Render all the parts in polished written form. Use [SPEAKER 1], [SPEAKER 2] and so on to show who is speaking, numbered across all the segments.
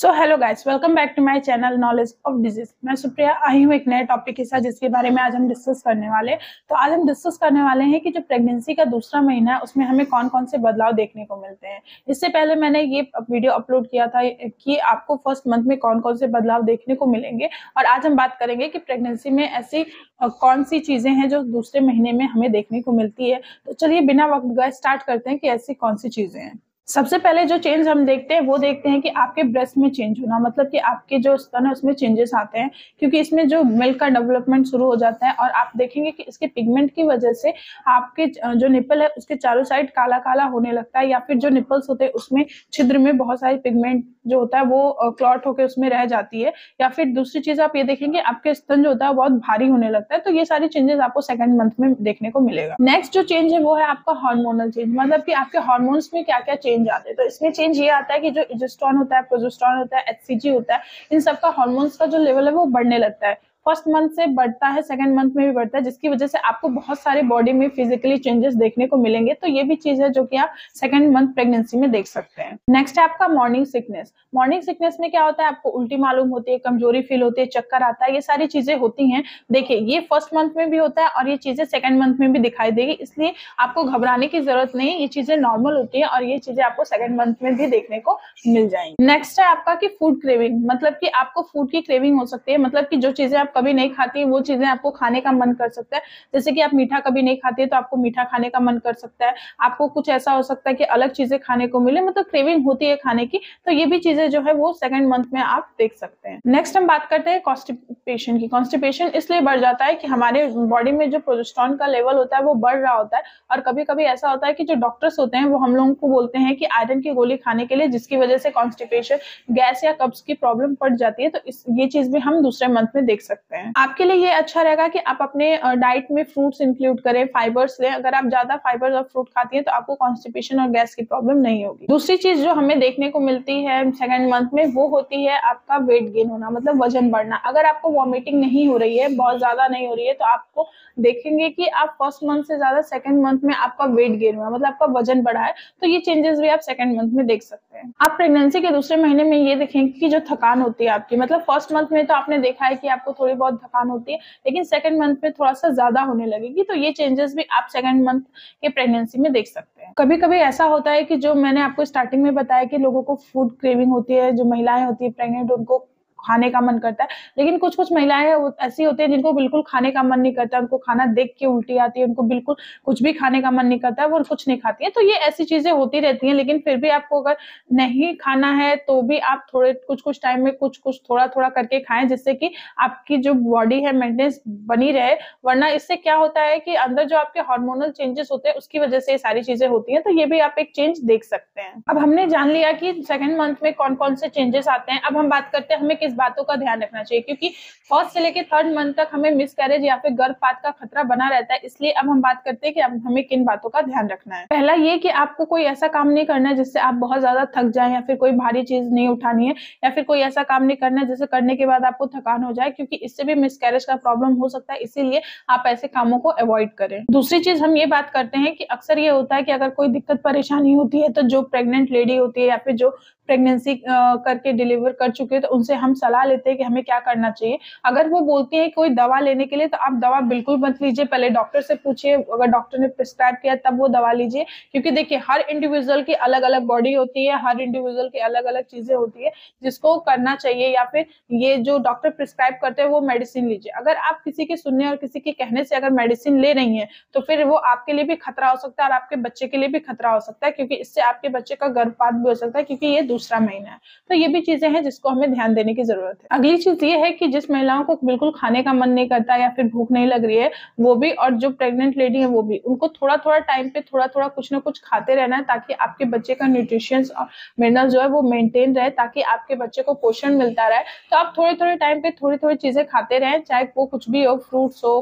[SPEAKER 1] So hello guys, welcome back to my channel knowledge of disease. मैं सुप्रिया आई हूँ एक नए टॉपिक के साथ जिसके बारे में आज हम डिस्कस करने वाले। तो आज हम डिस्कस करने वाले हैं कि जो प्रेगनेंसी का दूसरा महीना है उसमें हमें कौन कौन से बदलाव देखने को मिलते हैं। इससे पहले मैंने ये वीडियो अपलोड किया था कि आपको फर्स्ट मंथ में कौन कौन से बदलाव देखने को मिलेंगे, और आज हम बात करेंगे कि प्रेगनेंसी में ऐसी कौन सी चीजें हैं जो दूसरे महीने में हमें देखने को मिलती है। तो चलिए बिना वक्त गए स्टार्ट करते हैं कि ऐसी कौन सी चीजें हैं। सबसे पहले जो चेंज हम देखते हैं वो देखते हैं कि आपके ब्रेस्ट में चेंज होना, मतलब कि आपके जो स्तन है उसमें चेंजेस आते हैं, क्योंकि इसमें जो मिल्क का डेवलपमेंट शुरू हो जाता है। और आप देखेंगे कि इसके पिगमेंट की वजह से आपके जो निपल है उसके चारों साइड काला काला होने लगता है, या फिर जो निपल्स होते हैं उसमें छिद्र में बहुत सारी पिगमेंट जो होता है वो क्लॉट होकर उसमें रह जाती है। या फिर दूसरी चीज आप ये देखेंगे आपके स्तन जो होता है बहुत भारी होने लगता है। तो ये सारी चेंजेस आपको सेकंड मंथ में देखने को मिलेगा। नेक्स्ट जो चेंज है वो है आपका हार्मोनल चेंज, मतलब कि आपके हार्मोन्स में क्या क्या चेंज आते हैं। तो इसमें चेंज ये आता है कि जो इजेस्ट्रॉन होता है, प्रोजेस्टेरोन होता है, एचसीजी होता है, इन सबका हार्मोन्स का जो लेवल है वो बढ़ने लगता है। फर्स्ट मंथ से बढ़ता है, सेकंड मंथ में भी बढ़ता है, जिसकी वजह से आपको बहुत सारे बॉडी में फिजिकली चेंजेस देखने को मिलेंगे। तो ये भी चीज है जो कि आप सेकंड मंथ प्रेगनेंसी में देख सकते हैं। नेक्स्ट है आपका मॉर्निंग सिकनेस। मॉर्निंग सिकनेस में क्या होता है, आपको उल्टी मालूम होती है, कमजोरी फील होती है, चक्कर आता है, ये सारी चीजें होती हैं। देखिए ये फर्स्ट मंथ में भी होता है और ये चीजें सेकंड मंथ में भी दिखाई देगी, इसलिए आपको घबराने की जरूरत नहीं। ये चीजें नॉर्मल होती है और ये चीजें आपको सेकंड मंथ में भी देखने को मिल जाएंगी। नेक्स्ट है आपका कि फूड क्रेविंग, मतलब कि आपको फूड की क्रेविंग हो सकती है, मतलब कि जो चीजें आप कभी नहीं खाती वो चीजें आपको खाने का मन कर सकता है। जैसे कि आप मीठा कभी नहीं खाती है तो आपको मीठा खाने का मन कर सकता है। आपको कुछ ऐसा हो सकता है कि अलग चीजें खाने को मिले, मतलब क्रेविंग होती है खाने की। तो ये भी चीजें जो है वो सेकंड मंथ में आप देख सकते हैं। नेक्स्ट हम बात करते हैं कॉन्स्टिपेशन की। कॉन्स्टिपेशन इसलिए बढ़ जाता है कि हमारे बॉडी में जो प्रोजेस्टेरोन का लेवल होता है वो बढ़ रहा होता है, और कभी कभी ऐसा होता है कि जो डॉक्टर्स होते हैं वो हम लोगों को बोलते हैं कि आयरन की गोली खाने के लिए, जिसकी वजह से कॉन्स्टिपेशन, गैस या कब्ज की प्रॉब्लम पड़ जाती है। तो ये चीज भी हम दूसरे मंथ में देख सकते हैं। आपके लिए ये अच्छा रहेगा कि आप अपने डाइट में फ्रूट्स इंक्लूड करें, फाइबर्स लें। अगर आप ज्यादा फाइबर और फ्रूट खाती हैं तो आपको कॉन्स्टिपेशन और गैस की प्रॉब्लम नहीं होगी। दूसरी चीज जो हमें देखने को मिलती है सेकंड मंथ में वो होती है आपका वेट गेन होना, मतलब वजन बढ़ना। अगर आपको वॉमिटिंग नहीं हो रही है, बहुत ज्यादा नहीं हो रही है, तो आपको देखेंगे कि आप फर्स्ट मंथ से ज्यादा सेकंड मंथ में आपका वेट गेन हुआ, मतलब आपका वजन बढ़ा है। तो ये चेंजेस भी आप सेकंड मंथ में देख सकते हैं। आप प्रेगनेंसी के दूसरे महीने में ये देखेंगे कि जो थकान होती है आपकी, मतलब फर्स्ट मंथ में तो आपने देखा है कि आपको थोड़ी बहुत थकान होती है, लेकिन सेकंड मंथ में थोड़ा सा ज्यादा होने लगेगी। तो ये चेंजेस भी आप सेकंड मंथ के प्रेगनेंसी में देख सकते हैं। कभी कभी ऐसा होता है कि जो मैंने आपको स्टार्टिंग में बताया कि लोगों को फूड क्रेविंग होती है, जो महिलाएं होती है प्रेग्नेंट उनको खाने का मन करता है, लेकिन कुछ कुछ महिलाएं ऐसी होती है जिनको बिल्कुल खाने का मन नहीं करता, उनको खाना देख के उल्टी आती है, उनको बिल्कुल कुछ भी खाने का मन नहीं करता है, वो कुछ नहीं खाती है। तो ये ऐसी चीजें होती रहती हैं, लेकिन फिर भी आपको अगर नहीं खाना है तो भी आप थोड़े कुछ कुछ टाइम में कुछ कुछ थोड़ा थोड़ा करके खाएं, जिससे कि आपकी जो बॉडी है मेंटेनेंस बनी रहे। वरना इससे क्या होता है कि अंदर जो आपके हार्मोनल चेंजेस होते हैं उसकी वजह से ये सारी चीजें होती हैं। तो ये भी आप एक चेंज देख सकते हैं। अब हमने जान लिया कि सेकंड मंथ में कौन कौन से चेंजेस आते हैं। अब हम बात करते हैं हमें किस बातों का ध्यान रखना चाहिए, क्योंकि फर्स्ट से लेकर थर्ड मंथ तक हमें मिसकैरेज या फिर गर्भपात का खतरा बना रहता है। इसलिए अब हम बात करते हैं कि अब हमें किन बातों का ध्यान रखना है। पहला ये कि आपको कोई ऐसा काम नहीं करना है जिससे आप बहुत ज्यादा थक जाएं, या फिर कोई भारी चीज नहीं उठानी है, या फिर कोई ऐसा काम नहीं करना है जिसे करने के बाद आपको थकान हो जाए, क्योंकि इससे भी मिसकैरेज का प्रॉब्लम हो सकता है। इसीलिए आप ऐसे कामों को अवॉइड करें। दूसरी चीज हम ये बात करते हैं कि अक्सर ये होता है कि अगर कोई दिक्कत परेशानी होती है तो जो प्रेग्नेंट लेडी होती है या फिर जो प्रेगनेंसी करके डिलीवर कर चुके हैं तो उनसे हम सलाह लेते हैं कि हमें क्या करना चाहिए। अगर वो बोलती है कोई दवा लेने के लिए तो आप दवा बिल्कुल मत लीजिए, पहले डॉक्टर से पूछिए। अगर डॉक्टर ने प्रिस्क्राइब किया तब वो दवा लीजिए, क्योंकि देखिए हर इंडिविजुअल की अलग अलग बॉडी होती है, हर इंडिविजुअल की अलग अलग चीजें होती है जिसको करना चाहिए। या फिर ये जो डॉक्टर प्रिस्क्राइब करते हैं वो मेडिसिन लीजिए। अगर आप किसी के सुनने और किसी के कहने से अगर मेडिसिन ले रही है तो फिर वो आपके लिए भी खतरा हो सकता है और आपके बच्चे के लिए भी खतरा हो सकता है, क्योंकि इससे आपके बच्चे का गर्भपात भी हो सकता है, क्योंकि ये दूसरा महीना है। तो ये भी चीजें हैं जिसको हमें ध्यान देने की जरूरत है। अगली चीज ये है कि जिस महिलाओं को बिल्कुल खाने का मन नहीं करता या फिर भूख नहीं लग रही है वो भी, और जो प्रेग्नेंट लेडी है वो भी, उनको थोड़ा थोड़ा टाइम पे थोड़ा थोड़ा कुछ ना कुछ खाते रहना है, ताकि आपके बच्चे का न्यूट्रिशन और मिनरल जो है वो मेंटेन रहे, ताकि आपके बच्चे को पोषण मिलता रहे। तो आप थोड़े थोड़े टाइम पे थोड़ी थोड़ी चीजें खाते रहें, चाहे वो कुछ भी हो, फ्रूट्स हो,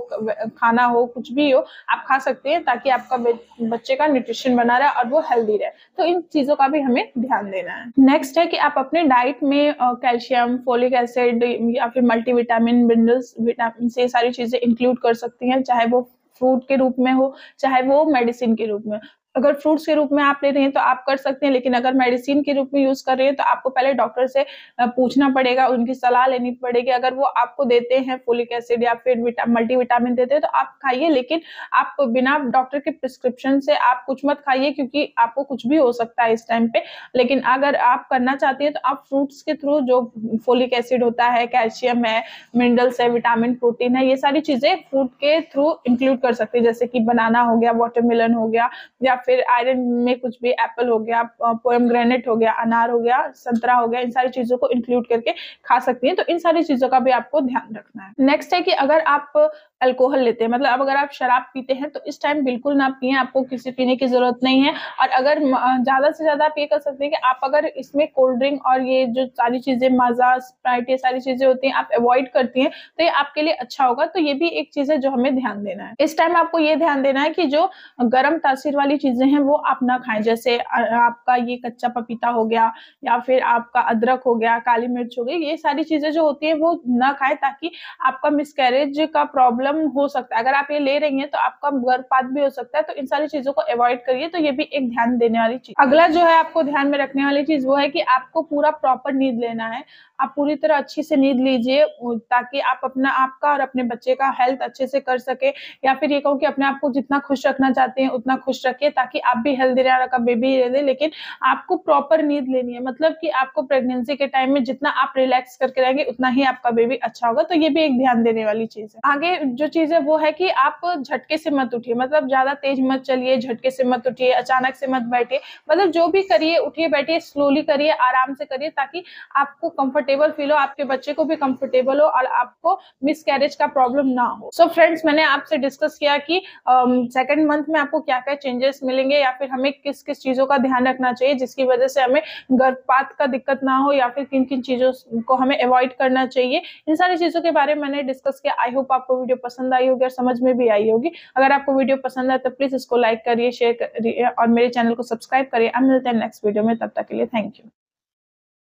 [SPEAKER 1] खाना हो, कुछ भी हो आप खा सकते हैं, ताकि आपका बच्चे का न्यूट्रिशन बना रहे और वो हेल्दी रहे। तो इन चीजों का भी हमें ध्यान देना है। नेक्स्ट है कि आप अपने डाइट में कैल्शियम, फोलिक एसिड या फिर मल्टीविटामिन, मिनरल्स, विटामिन से सारी चीजें इंक्लूड कर सकती हैं, चाहे वो फ्रूट के रूप में हो चाहे वो मेडिसिन के रूप में। अगर फ्रूट्स के रूप में आप ले रहे हैं तो आप कर सकते हैं, लेकिन अगर मेडिसिन के रूप में यूज कर रहे हैं तो आपको पहले डॉक्टर से पूछना पड़ेगा, उनकी सलाह लेनी पड़ेगी। अगर वो आपको देते हैं फोलिक एसिड या फिर मल्टीविटामिन देते हैं तो आप खाइए, लेकिन आप बिना डॉक्टर के प्रिस्क्रिप्शन से आप कुछ मत खाइए, क्योंकि आपको कुछ भी हो सकता है इस टाइम पे। लेकिन अगर आप करना चाहती हैं तो आप फ्रूट्स के थ्रू जो फोलिक एसिड होता है, कैल्शियम है, मिनरल्स है, विटामिन, प्रोटीन है, ये सारी चीजें फूड के थ्रू इंक्लूड कर सकते हैं, जैसे कि बनाना हो गया, वाटरमेलन हो गया, या फिर आयरन में कुछ भी एप्पल हो गया, पोमेग्रेनेट हो गया, अनार हो गया, संतरा हो गया, इन सारी चीजों को इंक्लूड करके खा सकती हैं। तो इन सारी चीजों का भी आपको ध्यान रखना है। नेक्स्ट है कि अगर आप अल्कोहल लेते हैं, मतलब अब अगर आप शराब पीते हैं तो इस टाइम बिल्कुल ना पिए, आपको किसी पीने की जरूरत नहीं है। और अगर ज्यादा से ज्यादा आप ये कर सकते हैं कि आप अगर इसमें कोल्ड ड्रिंक और ये जो सारी चीजें माजा, स्प्राइट, ये सारी चीजें होती हैं, आप अवॉइड करती हैं तो ये आपके लिए अच्छा होगा। तो ये भी एक चीज है जो हमें ध्यान देना है। इस टाइम आपको ये ध्यान देना है कि जो गर्म तासीर वाली चीजें हैं वो आप ना खाएं, जैसे आपका ये कच्चा पपीता हो गया, या फिर आपका अदरक हो गया, काली मिर्च हो गई, ये सारी चीजें जो होती है वो ना खाएं, ताकि आपका मिसकैरेज का प्रॉब्लम हो सकता है। अगर आप ये ले रही हैं तो आपका गर्भपात भी हो सकता है। तो इन सारी चीजों को अवॉइड करिए। तो ये भी एक ध्यान देने वाली चीज। अगला जो है आपको ध्यान में रखने वाली चीज वो है कि आपको पूरा प्रॉपर नींद लेना है। आप पूरी तरह अच्छी से नींद लीजिए, ताकि आप आपका और अपने बच्चे का हेल्थ अच्छे से कर सके, या फिर ये कहूँ कि अपने आप को जितना खुश रखना चाहते हैं उतना खुश रखिए, ताकि आप भी हेल्दी रहे और आपका बेबी रहे। लेकिन आपको प्रॉपर नींद लेनी है, मतलब कि आपको प्रेगनेंसी के टाइम में जितना आप रिलैक्स करके रहेंगे उतना ही आपका बेबी अच्छा होगा। तो ये भी एक ध्यान देने वाली चीज है। आगे जो चीज है वो है कि आप झटके से मत उठिए, मतलब ज्यादा तेज मत चलिए, झटके से मत उठिए, अचानक से मत बैठिए। मतलब जो भी करिए, उठिए बैठिए, स्लोली करिए, आराम से करिए, ताकि आपको कंफर्टेबल फील हो, आपके बच्चे को भी कंफर्टेबल हो और आपको मिसकैरेज का प्रॉब्लम ना हो। सो फ्रेंड्स, मैंने आपसे डिस्कस किया कि सेकंड मंथ में आपको क्या क्या चेंजेस मिलेंगे, या फिर हमें किस किस चीजों का ध्यान रखना चाहिए जिसकी वजह से हमें गर्भपात का दिक्कत ना हो, या फिर किन किन चीजों को हमें अवॉइड करना चाहिए। इन सारी चीजों के बारे में मैंने डिस्कस किया। आई होप आपको वीडियो पसंद आई होगी और समझ में भी आई होगी। अगर आपको वीडियो पसंद आए तो प्लीज इसको लाइक करिए, शेयर करिए और मेरे चैनल को सब्सक्राइब करिए। अब मिलते हैं नेक्स्ट वीडियो में, तब तक के लिए थैंक यू।